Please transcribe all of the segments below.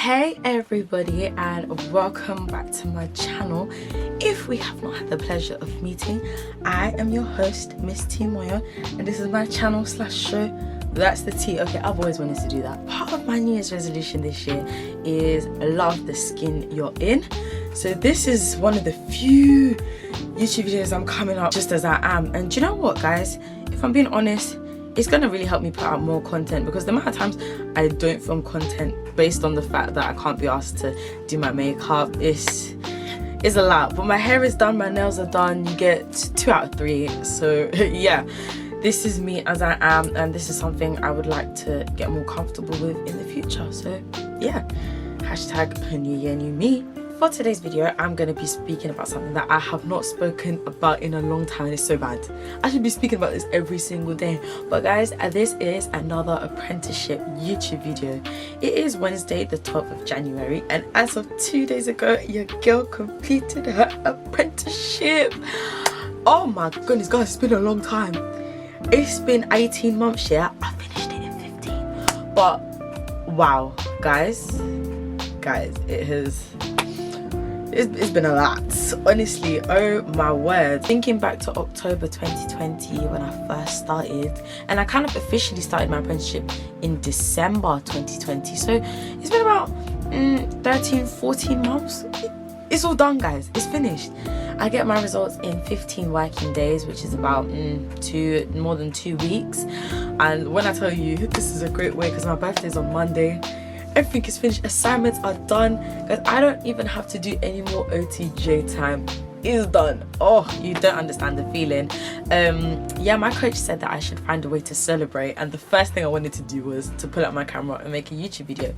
Hey everybody, and welcome back to my channel. If we have not had the pleasure of meeting, I am your host, Miss T Moyo, and this is my channel slash show. That's the T. Okay, I've always wanted to do that. Part of my New Year's resolution this year is love the skin you're in. So this is one of the few YouTube videos I'm coming up just as I am. And do you know what, guys? If I'm being honest, it's gonna really help me put out more content, because the amount of times I don't film content based on the fact that I can't be asked to do my makeup is a lot. But my hair is done, my nails are done. You get 2 out of 3. So yeah, this is me as I am, and this is something I would like to get more comfortable with in the future. So yeah, hashtag new year, new me. For today's video, I'm going to be speaking about something that I have not spoken about in a long time. It's so bad. I should be speaking about this every single day. But guys, this is another apprenticeship YouTube video. It is Wednesday, the 12th of January. And as of 2 days ago, your girl completed her apprenticeship. Oh my goodness, guys, it's been a long time. It's been 18 months, yeah. I finished it in 15. But wow, guys, it's been a lot, honestly. Oh my word. Thinking back to October 2020 when I first started, and I kind of officially started my apprenticeship in December 2020, so it's been about 13-14 months. It's all done, guys. It's finished. I get my results in 15 working days, which is about more than 2 weeks. And when I tell you, this is a great way, because my birthday is on Monday. Everything is finished, assignments are done, guys. I don't even have to do any more OTJ time. It's done. Oh, you don't understand the feeling. Yeah, my coach said that I should find a way to celebrate, and the first thing I wanted to do was to pull out my camera and make a YouTube video.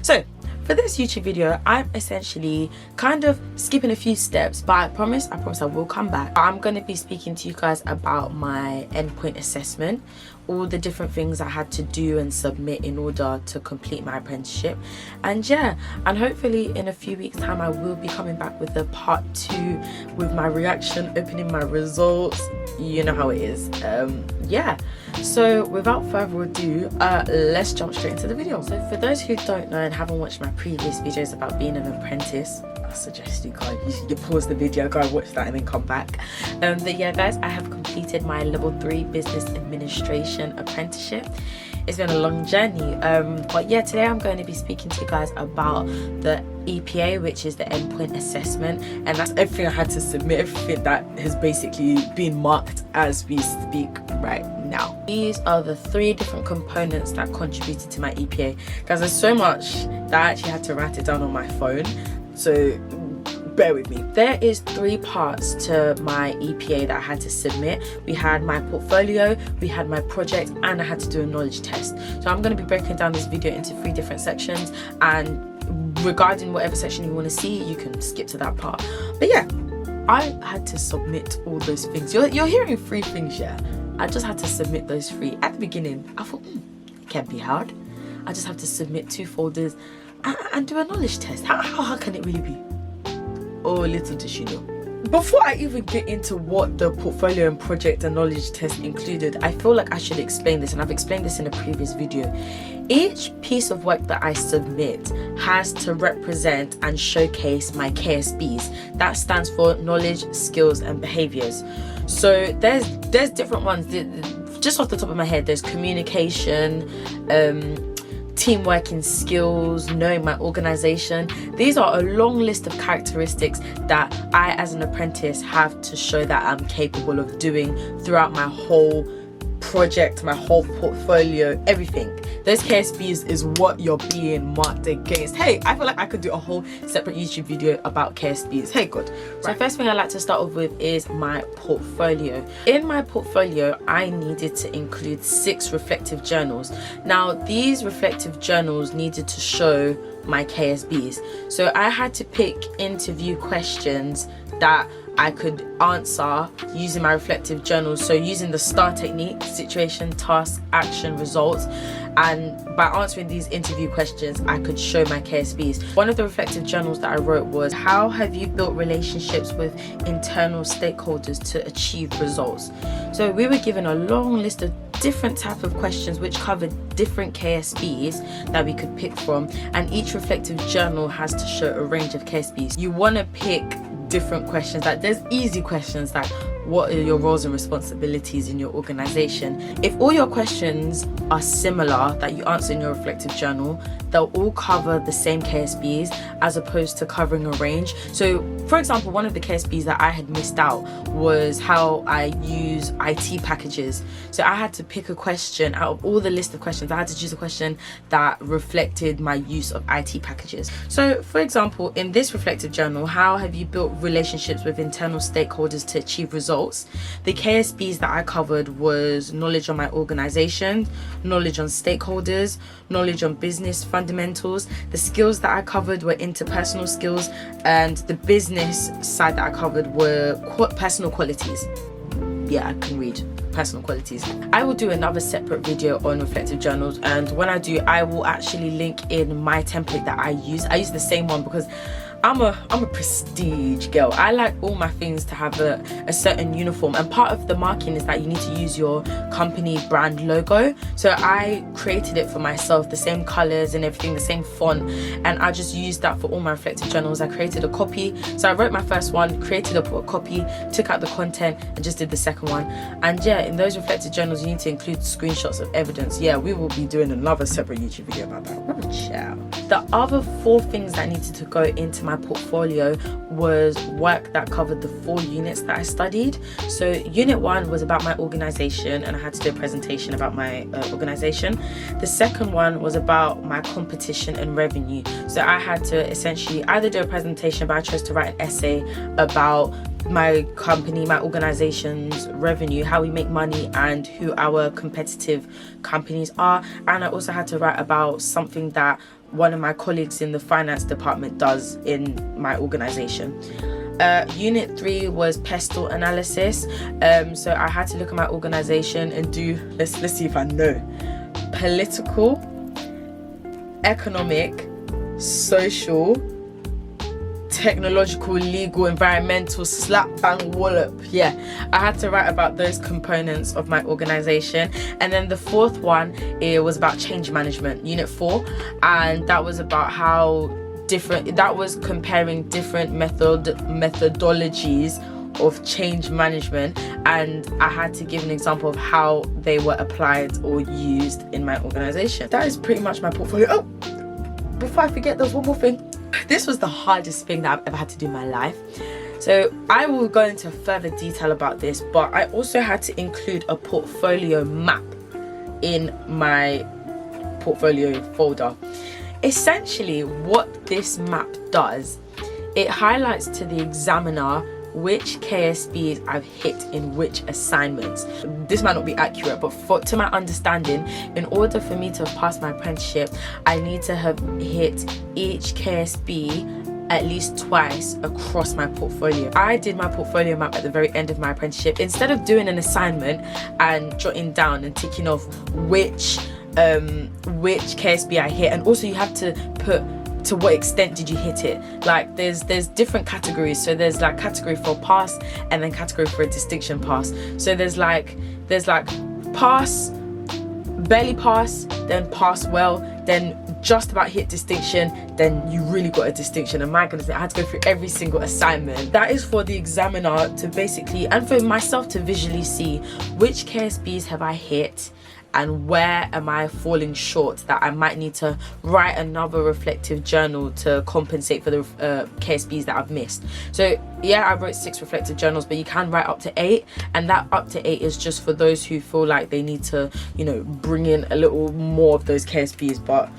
So for this YouTube video, I'm essentially kind of skipping a few steps, but I promise I will come back. I'm going to be speaking to you guys about my endpoint assessment, all the different things I had to do and submit in order to complete my apprenticeship. And yeah, and hopefully in a few weeks time I will be coming back with a part 2 with my reaction, opening my results. You know how it is. Yeah, so without further ado, let's jump straight into the video. So for those who don't know and haven't watched my previous videos about being an apprentice, I suggest you pause the video, go and watch that and then come back. But yeah, guys, I have completed my level 3 business administration apprenticeship. It's been a long journey, but yeah, today I'm going to be speaking to you guys about the EPA, which is the endpoint assessment, and that's everything I had to submit, everything that has basically been marked as we speak right now. These are the 3 different components that contributed to my EPA. Guys, there's so much that I actually had to write it down on my phone, so bear with me. There is 3 parts to my EPA that I had to submit. We had my portfolio, we had my project, and I had to do a knowledge test. So I'm going to be breaking down this video into 3 different sections, and regarding whatever section you want to see, you can skip to that part. But yeah, I had to submit all those things. You're hearing 3 things, yeah. I just had to submit those 3. At the beginning, I thought, it can't be hard. I just have to submit 2 folders and do a knowledge test. How hard can it really be? Oh, little did you know. Before I even get into what the portfolio and project and knowledge test included, I feel like I should explain this, and I've explained this in a previous video. Each piece of work that I submit has to represent and showcase my KSBs. That stands for knowledge, skills, and behaviors. So there's different ones. Just off the top of my head, there's communication, team working skills, knowing my organization. These are a long list of characteristics that I as an apprentice have to show that I'm capable of doing throughout my whole project, my whole portfolio, everything. Those KSBs is what you're being marked against. Hey, I feel like I could do a whole separate YouTube video about KSBs. Hey, good. So first thing I like to start off with is my portfolio. In my portfolio, I needed to include 6 reflective journals. Now, these reflective journals needed to show my KSBs. So I had to pick interview questions that I could answer using my reflective journals. So using the STAR technique: situation, task, action, results. And by answering these interview questions, I could show my KSBs. One of the reflective journals that I wrote was, how have you built relationships with internal stakeholders to achieve results? So we were given a long list of different type of questions which covered different KSBs that we could pick from, and each reflective journal has to show a range of KSBs. You want to pick different questions. Like, there's easy questions like, what are your roles and responsibilities in your organization? If all your questions are similar that you answer in your reflective journal, they'll all cover the same KSBs as opposed to covering a range. So for example, one of the KSBs that I had missed out was how I use IT packages. So I had to pick a question out of all the list of questions. I had to choose a question that reflected my use of IT packages. So for example, in this reflective journal, how have you built relationships with internal stakeholders to achieve results? The KSBs that I covered was knowledge on my organization, knowledge on stakeholders, knowledge on business fundamentals. The skills that I covered were interpersonal skills, and the business side that I covered were personal qualities. Yeah, I can read personal qualities. I will do another separate video on reflective journals, and when I do, I will actually link in my template that I use. I use the same one because I'm a prestige girl. I like all my things to have a certain uniform, and part of the marking is that you need to use your company brand logo. So I created it for myself, the same colors and everything, the same font, and I just used that for all my reflective journals. I created a copy. So I wrote my first one, created a copy, took out the content and just did the second one. And yeah, in those reflective journals you need to include screenshots of evidence. Yeah, we will be doing another separate YouTube video about that. The other 4 things that needed to go into my portfolio was work that covered the 4 units that I studied. So unit 1 was about my organization, and I had to do a presentation about my organization. The second one was about my competition and revenue. So I had to essentially either do a presentation, but I chose to write an essay about my company, my organization's revenue, how we make money, and who our competitive companies are. And I also had to write about something that one of my colleagues in the finance department does in my organization. Unit 3 was pestle analysis. So I had to look at my organization and do, let's see if I know, political, economic, social, technological, legal, environmental, slap bang wallop. Yeah, I had to write about those components of my organization. And then the 4th one, it was about change management, unit 4, and that was about how that was comparing different methodologies of change management, and I had to give an example of how they were applied or used in my organization. That is pretty much my portfolio. Oh, before I forget, there's one more thing. This was the hardest thing that I've ever had to do in my life. So I will go into further detail about this, but I also had to include a portfolio map in my portfolio folder. Essentially, what this map does, it highlights to the examiner which KSBs I've hit in which assignments. This might not be accurate, but to my understanding, in order for me to have passed my apprenticeship, I need to have hit each KSB at least twice across my portfolio. I did my portfolio map at the very end of my apprenticeship. Instead of doing an assignment and jotting down and ticking off which KSB I hit, and also you have to put to what extent did you hit it. Like there's different categories. So there's like category for pass and then category for a distinction pass. So there's like pass, barely pass, then pass well, then just about hit distinction, then you really got a distinction. And my goodness, I had to go through every single assignment. That is for the examiner to basically, and for myself to visually see which KSBs have I hit and where am I falling short, that I might need to write another reflective journal to compensate for the KSBs that I've missed. So yeah, I wrote 6 reflective journals, but you can write up to 8, and that up to 8 is just for those who feel like they need to, you know, bring in a little more of those KSBs. But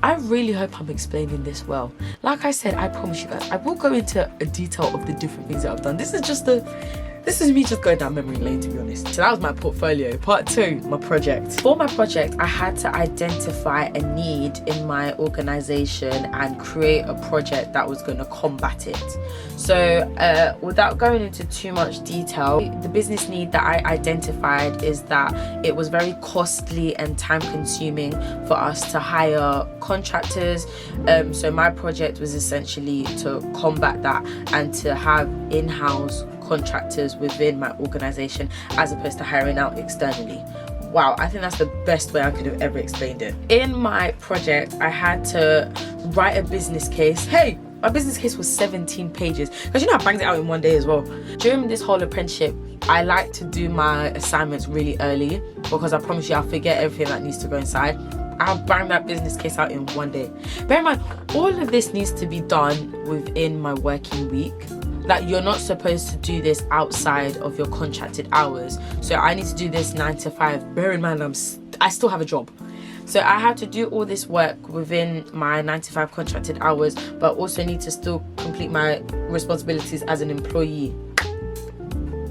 I really hope I'm explaining this well. Like I said, I promise you guys, I will go into a detail of the different things that I've done. This is me just going down memory lane, to be honest. So that was my portfolio. Part 2, my project. For my project, I had to identify a need in my organization and create a project that was going to combat it. So without going into too much detail, the business need that I identified is that it was very costly and time consuming for us to hire contractors. So my project was essentially to combat that and to have in-house contractors within my organization as opposed to hiring out externally. wow, I think that's the best way I could have ever explained it. In my project, I had to write a business case. Hey, my business case was 17 pages, because you know I banged it out in one day as well. During this whole apprenticeship, I like to do my assignments really early, because I promise you I'll forget everything that needs to go inside. I'll bang that business case out in one day. Bear in mind, all of this needs to be done within my working week. Like, you're not supposed to do this outside of your contracted hours. So I need to do this 9 to 5. Bear in mind, I still have a job. So I have to do all this work within my 9 to 5 contracted hours, but also need to still complete my responsibilities as an employee.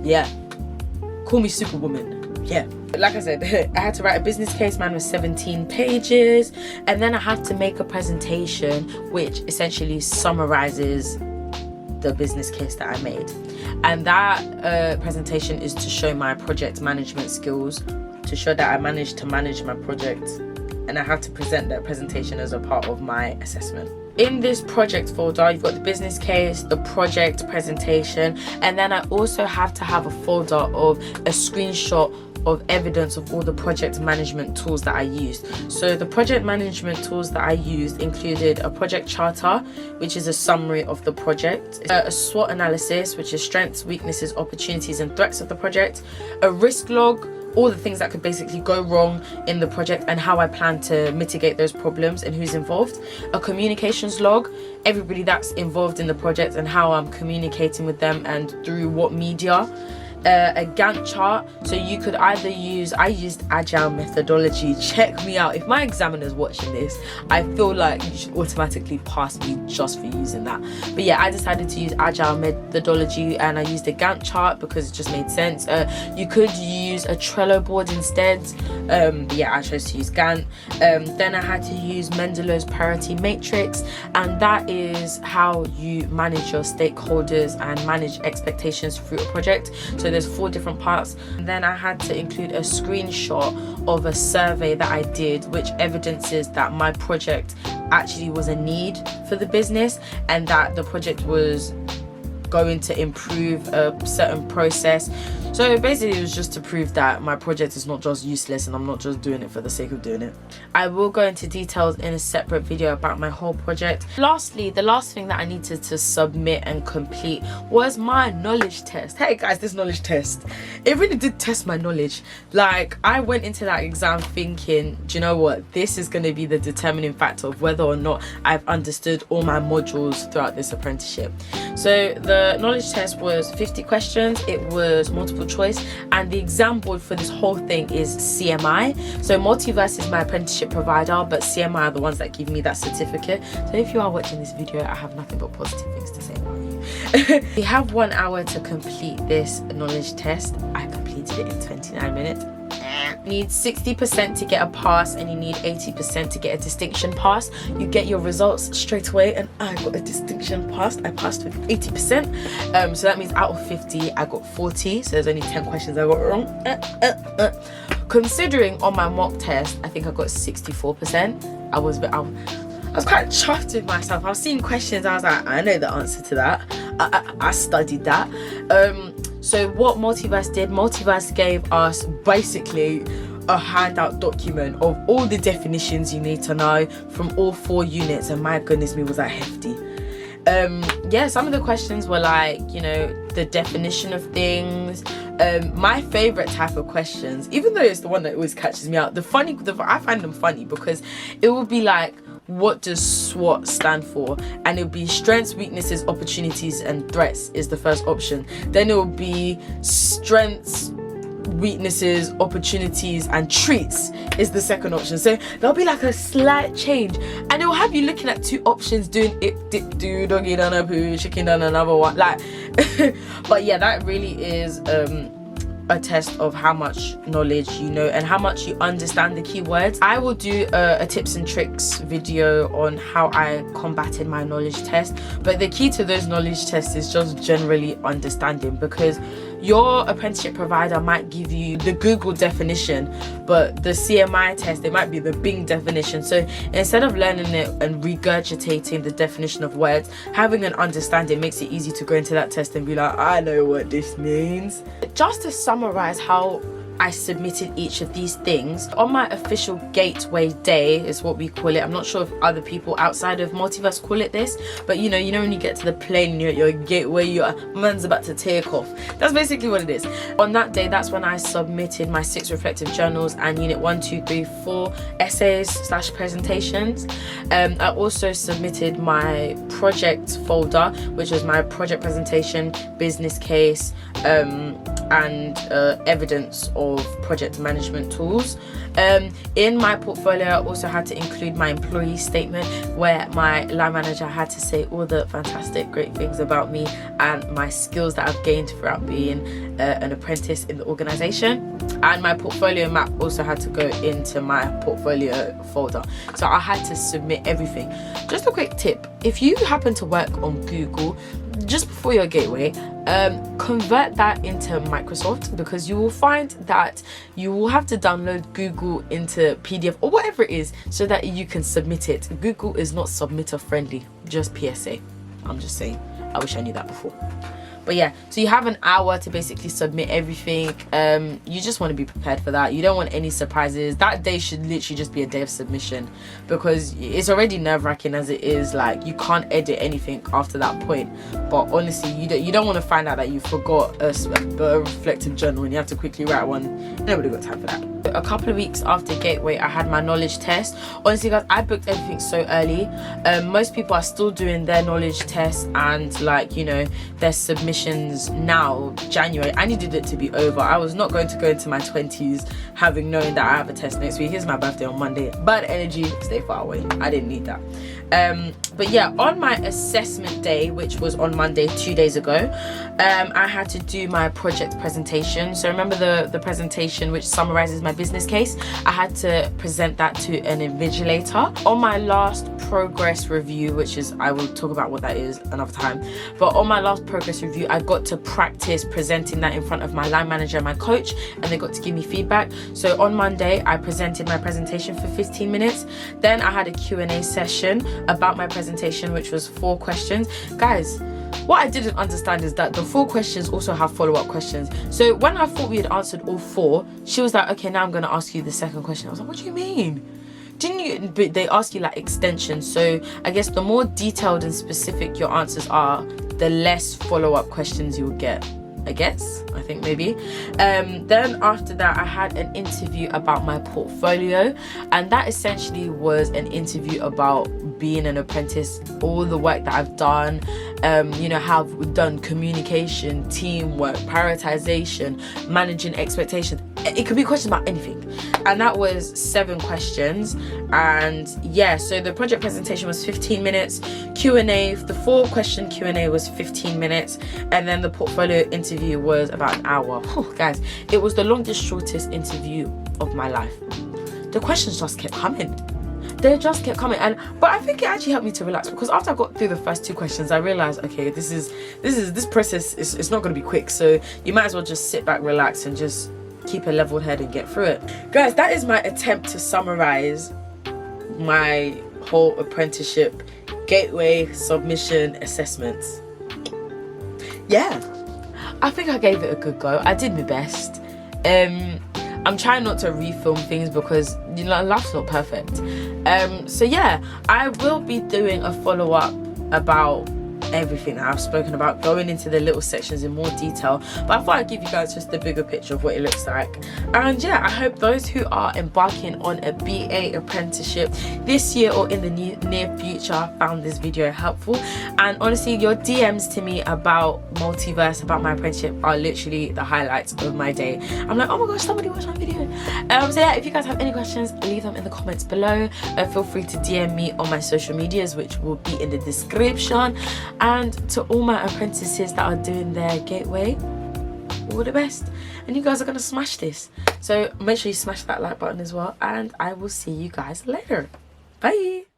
Yeah. Call me Superwoman. Yeah. Like I said, I had to write a business case, man, with 17 pages. And then I had to make a presentation which essentially summarizes the business case that I made. And that presentation is to show my project management skills, to show that I managed to manage my project, and I have to present that presentation as a part of my assessment. In this project folder, you've got the business case, the project presentation, and then I also have to have a folder of a screenshot of evidence of all the project management tools that I used. So the project management tools that I used included a project charter, which is a summary of the project, a SWOT analysis, which is strengths, weaknesses, opportunities and threats of the project, a risk log, all the things that could basically go wrong in the project and how I plan to mitigate those problems and who's involved, a communications log, everybody that's involved in the project and how I'm communicating with them and through what media, a Gantt chart. So you could either use, I used agile methodology. Check me out. If my examiner's watching this, I feel like you should automatically pass me just for using that. But yeah, I decided to use agile methodology and I used a Gantt chart because it just made sense. You could use a Trello board instead, but yeah, I chose to use Gantt. Then I had to use Mendelow's priority matrix, and that is how you manage your stakeholders and manage expectations through a project. So there's 4 different parts. And then I had to include a screenshot of a survey that I did, which evidences that my project actually was a need for the business and that the project was going to improve a certain process. So basically it was just to prove that my project is not just useless and I'm not just doing it for the sake of doing it. I will go into details in a separate video about my whole project. Lastly, the last thing that I needed to submit and complete was my knowledge test. Hey guys, this knowledge test, it really did test my knowledge. Like, I went into that exam thinking, do you know what, this is going to be the determining factor of whether or not I've understood all my modules throughout this apprenticeship. So the knowledge test was 50 questions. It was multiple choice, and the exam board for this whole thing is CMI. So Multiverse is my apprenticeship provider, but CMI are the ones that give me that certificate. So if you are watching this video, I have nothing but positive things to say about you. You have 1 hour to complete this knowledge test. I completed it in 29 minutes. You need 60% to get a pass and you need 80% to get a distinction pass. You get your results straight away, and I got a distinction pass. I passed with 80%. So that means out of 50 I got 40, so there's only 10 questions I got wrong. Considering on my mock test I think I got 64%. I was quite chuffed with myself. I was seeing questions, I was like, I know the answer to that. I studied that. So what Multiverse did, Multiverse gave us basically a handout document of all the definitions you need to know from all 4 units, and my goodness me, was that hefty. Yeah, some of the questions were like, you know, the definition of things. My favorite type of questions, even though it's the one that always catches me out, I find them funny because it will be like, what does SWOT stand for? And it will be strengths, weaknesses, opportunities and threats is the first option. Then it will be strengths, weaknesses, opportunities and treats is the second option. So there'll be like a slight change, and it will have you looking at 2 options, doing it, dip, do, doggy down a poo, chicken down another one, like but yeah, that really is a test of how much knowledge you know and how much you understand the keywords. I will do a tips and tricks video on how I combated my knowledge test, but the key to those knowledge tests is just generally understanding, because your apprenticeship provider might give you the Google definition, but the CMI test, it might be the Bing definition. So instead of learning it and regurgitating the definition of words, having an understanding makes it easy to go into that test and be like, I know what this means. Just to summarize how I submitted each of these things. On my official gateway day is what we call it. I'm not sure if other people outside of Multiverse call it this, but you know when you get to the plane, your gateway, your man's about to take off. That's basically what it is. On that day, that's when I submitted my 6 reflective journals and unit 1, 2, 3, 4 essays/presentations. I also submitted my project folder, which was my project presentation, business case, and evidence of project management tools. In my portfolio, I also had to include my employee statement, where my line manager had to say all the fantastic great things about me and my skills that I've gained throughout being an apprentice in the organization. And my portfolio map also had to go into my portfolio folder, so I had to submit everything. Just a quick tip: if you happen to work on Google just before your gateway, convert that into Microsoft, because you will find that you will have to download Google into PDF or whatever it is so that you can submit it. Google is not submitter friendly, just PSA. I'm just saying. I wish I knew that before. But yeah, so you have an hour to basically submit everything. You just want to be prepared for that. You don't want any surprises. That day should literally just be a day of submission, because it's already nerve-wracking as it is. Like, you can't edit anything after that point. But honestly, you don't want to find out that you forgot a reflective journal and you have to quickly write one. Nobody got time for that. A couple of weeks after gateway, I had my knowledge test. Honestly guys, I booked everything so early. Most people are still doing their knowledge test and their submissions now, January. I needed it to be over. I was not going to go into my 20s having known that I have a test next week. Here's my birthday on Monday. Bad energy, stay far away. I didn't need that. But yeah, on my assessment day, which was on Monday 2 days ago, I had to do my project presentation. So remember the presentation which summarizes my business case? I had to present that to an invigilator. On my last progress review, which is, I will talk about what that is another time, but on my last progress review, I got to practice presenting that in front of my line manager and my coach, and they got to give me feedback. So on Monday, I presented my presentation for 15 minutes. Then I had a Q&A session about my presentation, which was 4 questions. Guys, what I didn't understand is that the 4 questions also have follow-up questions. So when I thought we had answered all 4, she was like, okay, now I'm going to ask you the second question. I was like, what do you mean? But they ask you like extensions. So I guess the more detailed and specific your answers are, the less follow-up questions you will get. I think maybe. Then after that, I had an interview about my portfolio, and that essentially was an interview about being an apprentice, all the work that I've done, how I've done communication, teamwork, prioritization, managing expectations. It could be questions about anything, and that was 7 questions. And yeah, so the project presentation was 15 minutes. Q&A, the 4-question Q&A was 15 minutes, and then the portfolio interview was about an hour. Guys, it was the longest, shortest interview of my life. The questions just kept coming. They just kept coming, but I think it actually helped me to relax, because after I got through the first 2 questions, I realized, okay, this process is not going to be quick, so you might as well just sit back, relax, and just keep a level head and get through it. Guys, that is my attempt to summarize my whole apprenticeship gateway submission assessments. Yeah, I think I gave it a good go. I did my best. I'm trying not to refilm things because life's not perfect. So yeah, I will be doing a follow-up about everything that I've spoken about, going into the little sections in more detail, but I thought I'd give you guys just the bigger picture of what it looks like. And yeah, I hope those who are embarking on a BA apprenticeship this year or in the near future found this video helpful. And honestly, your DMs to me about Multiverse, about my apprenticeship, are literally the highlights of my day. I'm like, oh my gosh, somebody watched my video. So yeah, if you guys have any questions, leave them in the comments below. Feel free to DM me on my social medias, which will be in the description. And to all my apprentices that are doing their gateway, all the best. And you guys are going to smash this. So make sure you smash that like button as well. And I will see you guys later. Bye.